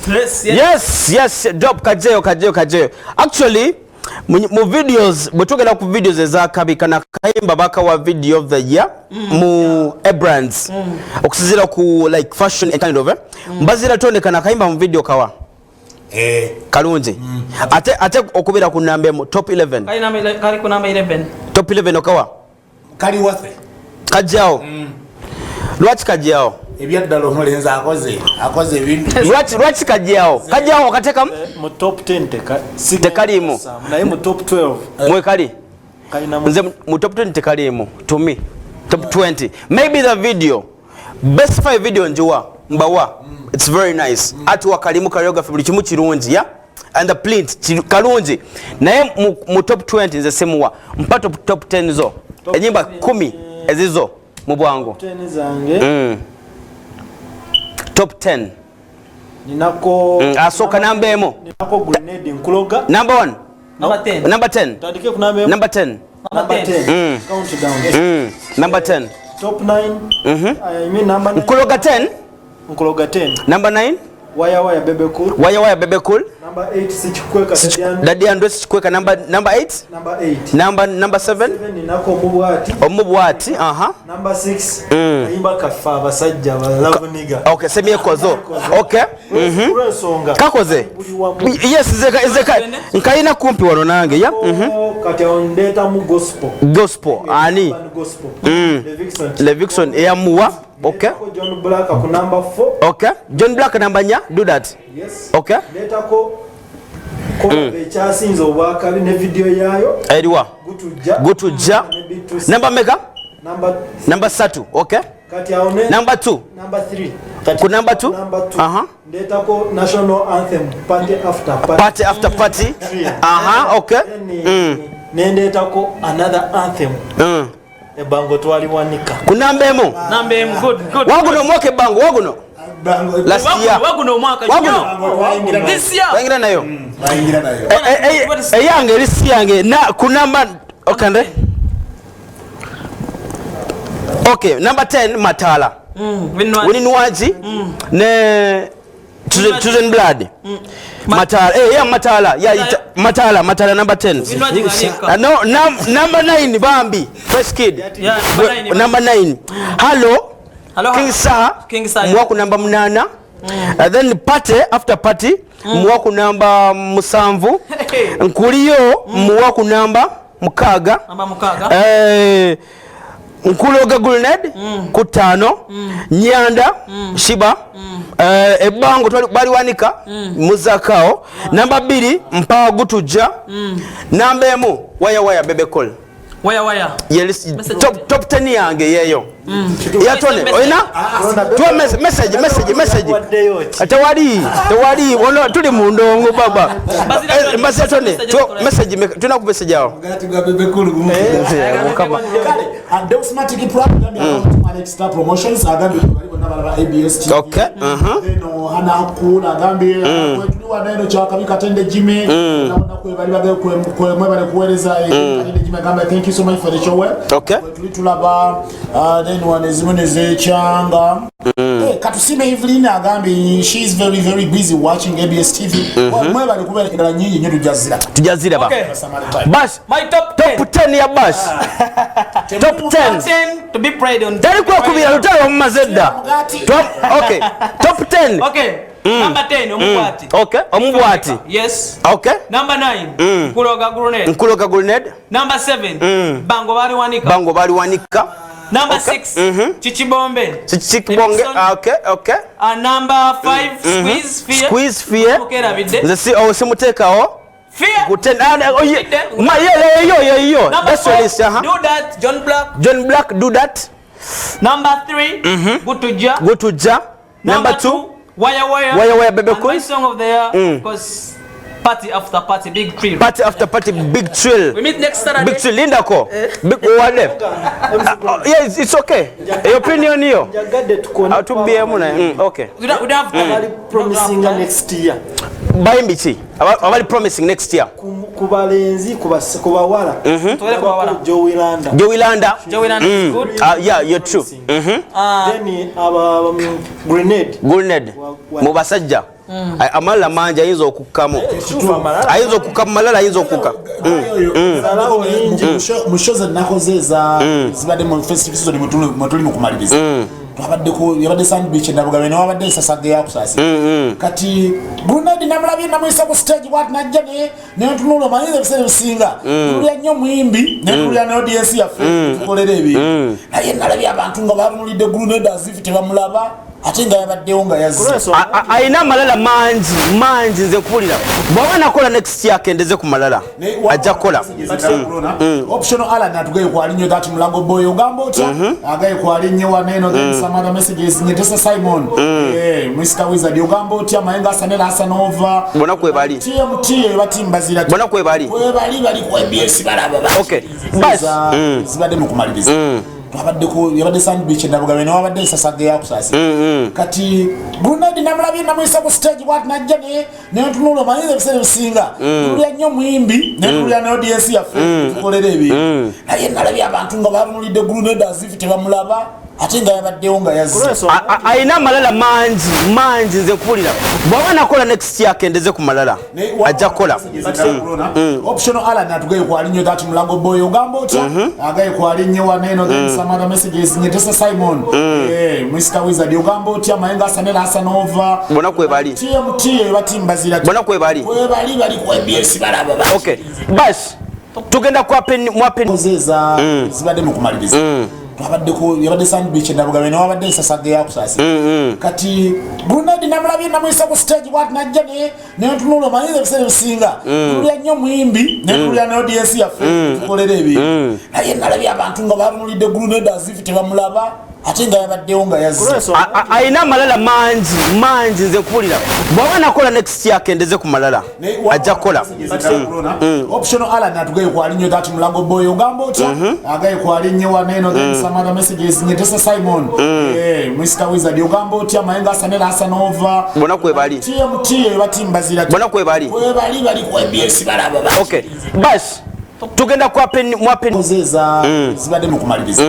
Yes, drop kajeyo. Actually, mu videos, bwetugenda ku videos ezakabi kana kayimba baka wa video of the year mu brands. Okusizira ku like fashion and kind of mbazira tonde kana kayimba mu video kawa. Kalungi. Ate okubira ku number top 11. Kali ku number 11. Top 11 okawa. Kali wafe. Kajjao. Lwaki kajjao? Ebyaddala omulenzi akoze ebintu. Lwaki kajjao? Kajjao okateka mu top 10 tekalimu. Naye mu top 12. Mwe kali. Nze mu top 20 tekalimu. To me. Top 20. Maybe the video. Best 5 video njuwa. Mbawa. It's very nice. Atu wakalimu choreography buli kimu kirungi, yeah? And the print kalungi. Naye mu top 20 nze semuwa. Mpa top 10 zo. Enyimba 10 ezizo mu bwangu. 10 zange. Top 10. Ninako asoka namba emo. Ninako Grenade Nkuloga. Number 1. Number 10. Tadike ku namba emo. Number 10. Count down. Number 10. Top 9. I mean number 9. Nkuloga 10. Nkuloga 10. Number 9. Waya Bebe Cool. Waya Bebe Cool. Number 8 Sichikweka Daddy Andrew Sichikweka. Number 8. Number 8. Number 7. 7 ninako Omubwati. Omubwati, Number 6. Ayimba kafa abasajja ba love nigga. Okay, semye kozo. Okay. Kakoze. Yes, zeka. Nkaina kumpi wano nange, ya? Kati ondeta mu Gospel. Ani. Levixon eyamuwa. Okay. John Black ku number 4. Okay. John Black number nya. Do that. Yes. Okay. Letako bechasinzo wakabi ne video yayo. Eriwa. Gutujja. Number mega? Number 3. Okay. Kati aone. Number 2. Number 3. Ku number 2? Letako national anthem party after party. Okay. Nendetako another anthem. Ebango twali wanika. Kunamba emo. Namba emo good. Waguno mwoke bango waguno. Last year. Waguno mwaka. Waguno. This year. Waingira nayo. Eyange lisi yange na kunamba okande. Okay, number 10 Matala. Wininwaji ne Chosen Blood. Matala. Matala. Matala number 10. No, number 9 Bambi. First kid. Number 9. Hello. King Saha. Mwaku number 8. And then party after party. Mwaku number 7. Nkuliyo mwaku number 6. Nkuloga Grenade ku 5. Nyanda Shiba ebango bali wanika muzakao. Number 2 Mpawa Gutujja. Number 1 Waya Bebe Cool. Waya. Yes, top 10 yange yeyo. Yatone oina tuwa message tewali ono tuli mu ndongo baba mbase tone message tuna ku message yao gati gwa Bebe Cool kama and Dosmatic program ya extra promotions agambi bali bonna ABS TV. Okay. Then hana kula agambi kwetuliwa neno cha kabika tende jime naona kwe bali bage kwe mwebale kueleza tende jime gamba thank you so much for the show. Okay. Tulaba then wanezimone changa katusime Evelyn agambi she is very busy watching ABS TV. Mwebale kubele kidala nyinyi nyo tujazira ba. Bash my top 10 ya Bash. Top 10 to be pride on. Tari kwa kubira lutalo mmazedda. Okay. Top 10. Okay. Number 10 Omubwati. Okay. Omubwati. Yes. Okay. Number 9 Nkuloga Grenade. Number 7 Bango bali wanika. Number 6 Chichibombe. Okay. And number 5 Squeeze Fear. Nze si simutekawo. Fear. Yo. That's what is Do that John Black do that. Number 3 Gutujja. Number 2 Waya Bebe Cool. My song of the year because party after party big thrill. Party after party big thrill. We meet next Saturday. Big thrill Linda ko. Big wale. Yeah, it's okay. Your opinion here. To be okay. We don't have to promising next year. Buy mbichi. Abali promising next year. Kubalenzi kubawala. Joey Landa is good. Yeah, you're true. Then Grenade Mubasajja. amalala mangi ayinza okukkamu ayinza okukka malala ayinza okukka mu show ze nakoze eza zibadde mu festive season mutuli mu kumaliriza yabadde Sand Beach ndabuga bene wabadde nsasage yakusasi kati Brunei namulabye namuyisa ku stage bwati najja ne ntunula manyize ebisere bisinga tulya nnyo muyimbi ne tulya ne audience yaffe tukolera ebintu naye nalabye abantu nga batunulidde Brunei azifu tebamulaba ate nga yabaddewo nga yazze ayina amalala mangi nze kuwulira bw'aba nakola next year akendeze ku malala ajja kukola optional Alan atugaye kwalinyo that Mulago boy ogamba otya agaye kwalinyo waneno then some other messages Nyetesa Simon Mr Wizard ogamba otya Mayenga Sanela Asanova bona kwebali TMT batimbazira bona kwebali bali ku ABS balaba okay bas zibadde mu kumaliriza yabadde Sand Beach ndabuga bene wabadde nsasage yakusasi kati Brunei namulabye namuyisa ku stage bwati najja ne ntunula manyize ebisere bisinga tulya nnyo muyimbi ne tulya ne audience yaffe tukolera ebintu naye nalabye abantu nga batunulidde Brunei azifu tebamulaba ate nga yabaddewo nga yazze ayina amalala mangi nze kuwulira bw'aba nakola next year akendeze ku malala ajja kukola optional Alan atugaye kwalinyo that Mulago boy ogamba otya agaye kwalinyo waneno then some other messages Nyetesa Simon Mr Wizard ogamba otya Mayenga Sanela Asanova bona kwebali TMT batimbazira bona kwebali bali ku ABS balaba okay bas tugenda kwa mwapeni zeza zibadde mu kumaliriza yabadde Sand Beach ndabuga bene wabadde nsasage yakusasi kati Brunei namulabye namuyisa ku stage bwati najja ne ntunula manyize ebisere bisinga tulya nnyo muyimbi ne tulya ne audience yaffe tukolera ebintu naye nalabye abantu nga batunulidde Brunei azifu tebamulaba ate nga yabaddewo nga yazze ayina amalala mangi nze kuwulira bw'aba nakola next year akendeze ku malala ajja kukola optional Alan atugaye kwalinyo that Mulago boy ogamba otya agaye kwalinyo waneno then some other messages Nyetesa Simon Mr Wizard ogamba otya Mayenga Sanela Asanova bona kwebali TMT batimbazira bona kwebali bali ku ABS balaba okay bas tugenda kwa mwapeni zeza zibadde mu kumaliriza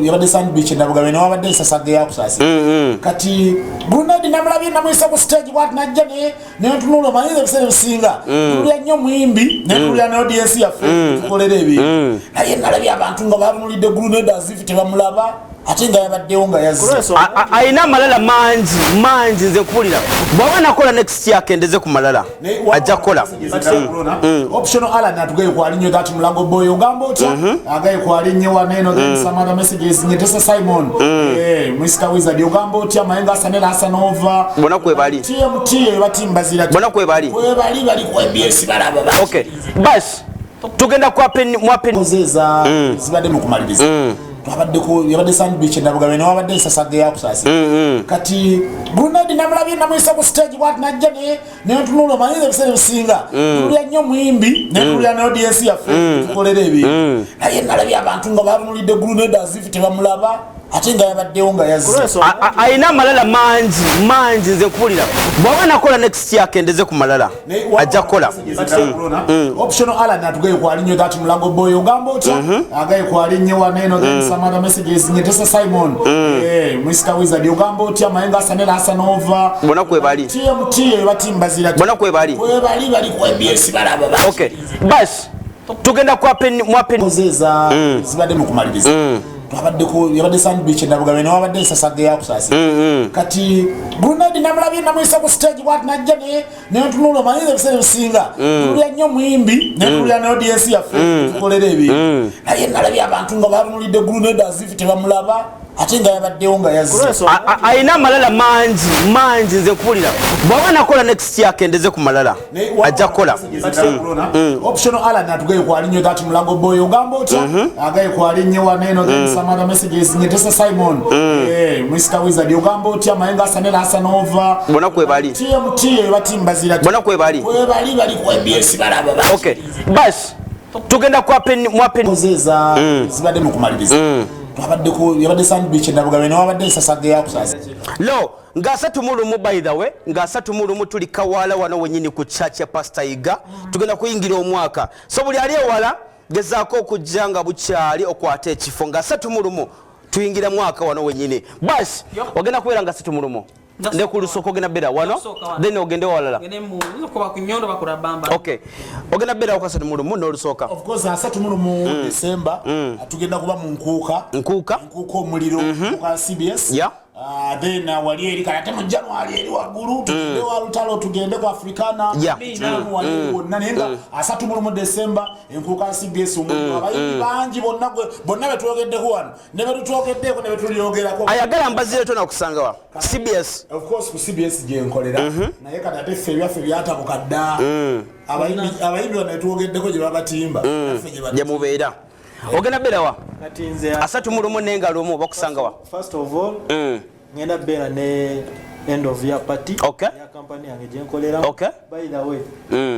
yabadde Sand Beach ndabuga bene wabadde nsasage yakusasi kati Brunei namulabye namuyisa ku stage bwati najja ne ntunula manyize ebisere bisinga tulya nnyo muyimbi ne tulya ne audience yaffe tukolera ebintu naye nalabye abantu nga batunulidde Brunei azifu tebamulaba ate nga yabaddewo nga yazze ayina amalala mangi nze kuwulira bw'aba nakola next year akendeze ku malala ajja kukola optional Alan atugaye kwalinyo that Mulago boy ogamba otya agaye kwalinyo waneno then some other messages Nyetesa Simon Mr Wizard ogamba otya Mayenga Sanela Asanova bona kwebali TMT batimbazira bona kwebali bali ku ABS balaba okay bas tugenda kwa mwapeni zeza zibadde mu kumaliriza yabadde Sand Beach ndabuga bene wabadde nsasage yakusasi kati Brunei namulabye namuyisa ku stage bwati najja ne ntunula manyize ebisere bisinga tulya nnyo muyimbi ne tulya ne audience yaffe tukolera ebintu naye nalabye abantu nga batunulidde Brunei azifu tebamulaba ate nga yabaddewo nga yazze ayina amalala mangi nze kuwulira bw'aba nakola next year akendeze ku malala ajja kukola optional Alan atugaye kwalinyo that Mulago boy ogamba otya agaye kwalinyo waneno then some other messages Nyetesa Simon Mr Wizard ogamba otya Mayenga Sanela Asanova bona kwebali TMT batimbazira bona kwebali bali ku ABS balaba okay bas tugenda kwa mwapeni zeza zibadde mu kumaliriza yabadde Sand Beach ndabuga bene wabadde nsasage yakusasi kati Brunei namulabye namuyisa ku stage bwati najja ne ntunula manyize ebisere bisinga tulya nnyo muyimbi ne tulya ne audience yaffe tukolera ebintu naye nalabye abantu nga batunulidde Brunei azifu tebamulaba ate nga yabaddewo nga yazze ayina amalala mangi nze kuwulira bw'aba nakola next year akendeze ku malala ajja kukola optional Alan atugaye kwalinyo that Mulago boy ogamba otya agaye kwalinyo waneno then some other messages Nyetesa Simon Mr Wizard ogamba otya Mayenga Sanela Asanova bona kwebali TMT batimbazira bona kwebali bali ku ABS balaba okay bas tugenda kwa mwapeni zeza zibadde mu kumaliriza yabadde Sand Beach ndabuga bene wabadde nsasage yakusasi lo nga 31 by the way nga 31 tuli Kawala wano wenyini ku church ya Pastor Iga tugenda kuyingira omwaka so buli ali ewala gezaako okujja nga bukyali okwata ekifo nga 31 tuyingira mwaka wano wenyini basi wagenda kubeera nga 31 ne ku lusoko ogenda bera wano then ogende walala okay ogenda bera ko 3 n'olusooka of course 3 December tugenda kuba mu nkuuka omuliro kwa CBS yeah then wali eri kala temu January eri waguru tugende wa lutalo tugende ku Africana wali wonna nenga 3 December enkuuka CBS omuliro abayi bangi bonna betwogedde kuwano ne betwogedde ne betulyogerako ayagala mbazire tona kusanga wa CBS of course ku CBS je nkolera naye kata teffe byaffe byatabuka dda abayimbi banetwogeddeko gye babatimba je mubeera ogenda bera wa kati nze 3 nenga lomo bakusanga wa first of all ngenda bera ne end of year party okay ya company yange je nkolera okay by the way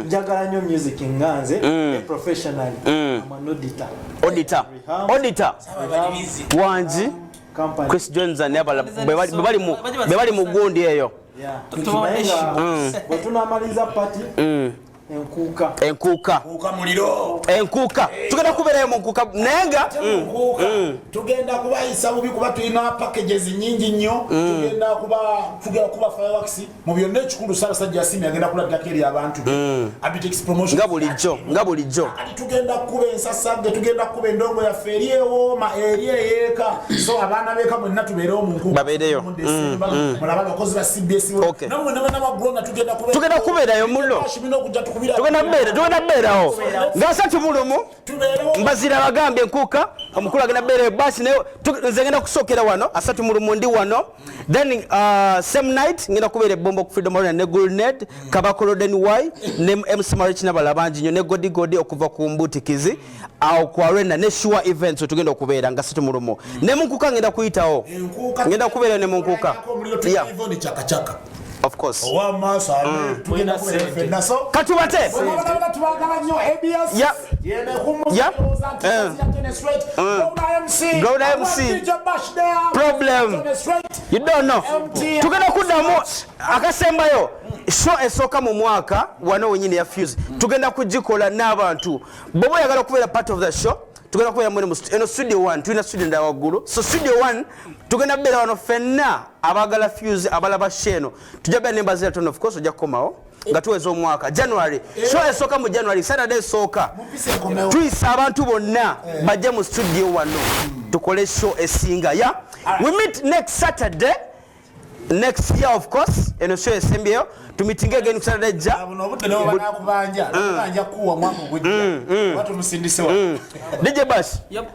njagala nnyo music nganze professionally I'm an auditor wanji Chris Jones and Nebala bebali mu gundi eyo tunamaliza party enkuuka muliro tugenda kubeerayo mu nkuuka nenga tugenda kubayisa bubi kuba tulina packages nyingi nnyo tugenda kuba fireworks mu byonna ekikulu Ssaabasajja Asiimye agenda kulabirako eri abantu Abitex promotion nga bulijjo tugenda kuba ensasagge tugenda kuba endongo yaffe eri ewooma eri eyeeka so abaana beeka mwenna tubeerewo mu nkuuka babeereyo mulaba abakozi ba CBS namwe n'abagronda tugenda kubeerayo mullo tugenda beerawo nga 3 mbazira abagambye enkuuka omukulu agenda beerayo basi nze ngenda kusookera wano 3 ndi wano then same night ngenda kubeera ebombo ku Freedom Arena ne Gulned Kabakolo Denway ne MC Marich n'abala bangi nnyo ne Godi okuva ku Mbutikizi awo ku Arena ne Sure Events tugenda okubeera nga 3 ne munkuuka ngenda kuyitawo ngenda kubeera ne munkuuka of course katubate MC problem you don't know tugenda kuddamu akasembayo show esooka mu mwaka wano wenyini ya Fuse tugenda kugikola n'abantu bobo yagala kubeera part of the show tugenda kubeera mwene eno studio 1 tulina studio nda waggulu so studio 1 tugenda beera wano fenna abagala Fuse abalaba sheno tujja beera nemba zira ton of course ojja kukomawo nga tuweza omwaka January show esooka mu January Saturday esooka tuyisa abantu bonna bajja mu studio wano tukole show esinga we meet next Saturday next year of course eno show esembyeyo tumitinge again Saturday ja kubanja kuwa mwaka gujja watu musindise wa DJ Bash yep